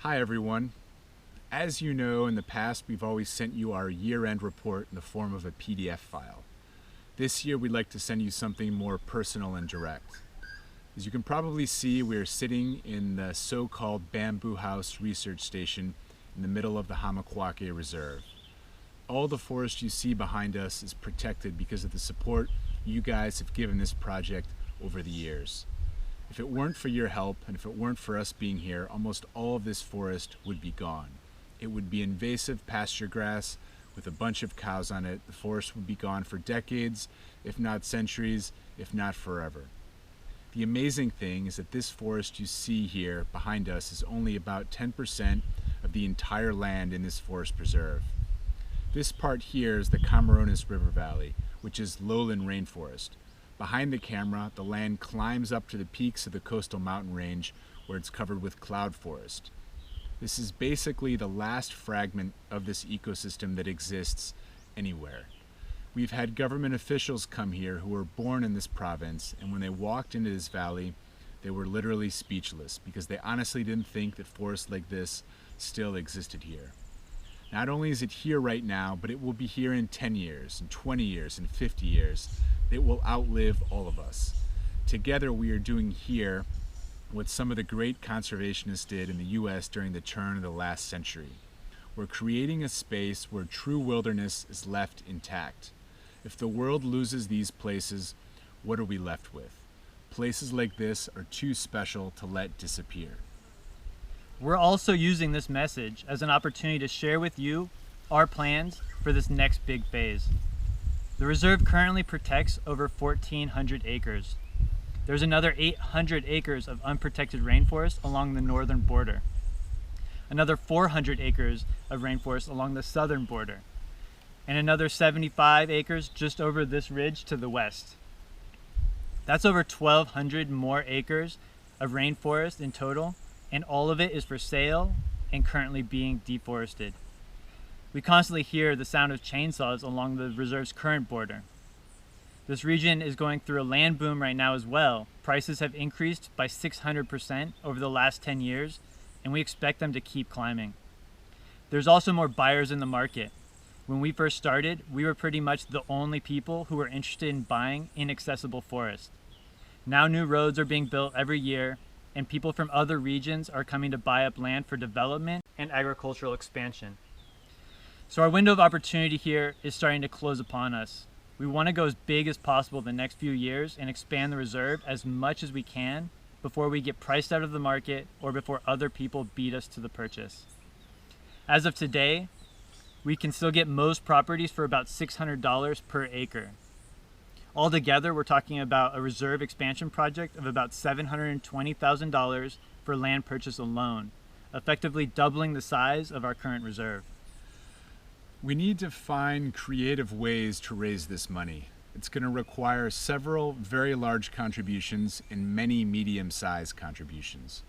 Hi everyone. As you know, in the past we've always sent you our year-end report in the form of a PDF file. This year we'd like to send you something more personal and direct. As you can probably see, we are sitting in the so-called Bamboo House Research Station in the middle of the Jama-Coaque Reserve. All the forest you see behind us is protected because of the support you guys have given this project over the years. If it weren't for your help, and if it weren't for us being here, almost all of this forest would be gone. It would be invasive pasture grass with a bunch of cows on it. The forest would be gone for decades, if not centuries, if not forever. The amazing thing is that this forest you see here behind us is only about 10% of the entire land in this forest preserve. This part here is the Camarones River Valley, which is lowland rainforest. Behind the camera, the land climbs up to the peaks of the coastal mountain range where it's covered with cloud forest. This is basically the last fragment of this ecosystem that exists anywhere. We've had government officials come here who were born in this province, and when they walked into this valley, they were literally speechless because they honestly didn't think that forests like this still existed here. Not only is it here right now, but it will be here in 10 years, in 20 years, in 50 years. It will outlive all of us. Together we are doing here what some of the great conservationists did in the US during the turn of the last century. We're creating a space where true wilderness is left intact. If the world loses these places, what are we left with? Places like this are too special to let disappear. We're also using this message as an opportunity to share with you our plans for this next big phase. The reserve currently protects over 1,400 acres. There's another 800 acres of unprotected rainforest along the northern border. Another 400 acres of rainforest along the southern border. And another 75 acres just over this ridge to the west. That's over 1,200 more acres of rainforest in total, and all of it is for sale and currently being deforested. We constantly hear the sound of chainsaws along the reserve's current border. This region is going through a land boom right now as well. Prices have increased by 600% over the last 10 years, and we expect them to keep climbing. There's also more buyers in the market. When we first started, we were pretty much the only people who were interested in buying inaccessible forest. Now new roads are being built every year, and people from other regions are coming to buy up land for development and agricultural expansion. So our window of opportunity here is starting to close upon us. We want to go as big as possible the next few years and expand the reserve as much as we can before we get priced out of the market or before other people beat us to the purchase. As of today, we can still get most properties for about $600 per acre. Altogether, we're talking about a reserve expansion project of about $720,000 for land purchase alone, effectively doubling the size of our current reserve. We need to find creative ways to raise this money. It's going to require several very large contributions and many medium-sized contributions.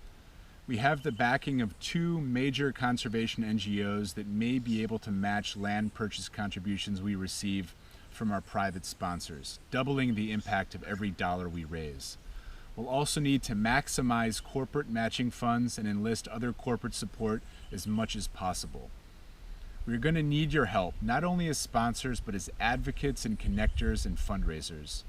We have the backing of two major conservation NGOs that may be able to match land purchase contributions we receive from our private sponsors, doubling the impact of every dollar we raise. We'll also need to maximize corporate matching funds and enlist other corporate support as much as possible. We're going to need your help, not only as sponsors, but as advocates and connectors and fundraisers.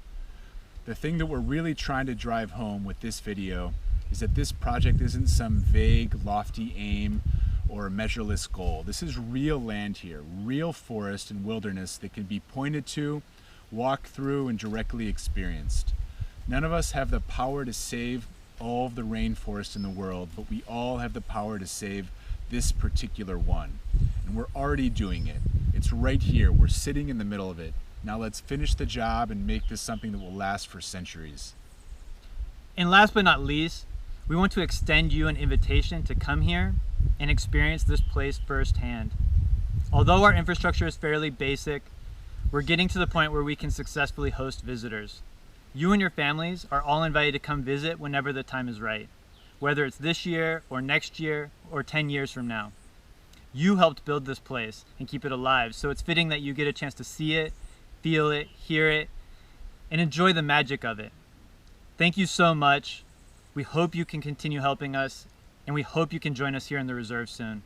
The thing that we're really trying to drive home with this video is that this project isn't some vague, lofty aim or a measureless goal. This is real land here, real forest and wilderness that can be pointed to, walked through, and directly experienced. None of us have the power to save all of the rainforest in the world, but we all have the power to save this particular one. And we're already doing it. It's right here. We're sitting in the middle of it. Now let's finish the job and make this something that will last for centuries. And last but not least, we want to extend you an invitation to come here and experience this place firsthand. Although our infrastructure is fairly basic, we're getting to the point where we can successfully host visitors. You and your families are all invited to come visit whenever the time is right, whether it's this year or next year or 10 years from now. You helped build this place and keep it alive, so it's fitting that you get a chance to see it, feel it, hear it, and enjoy the magic of it. Thank you so much. We hope you can continue helping us and we hope you can join us here in the reserve soon.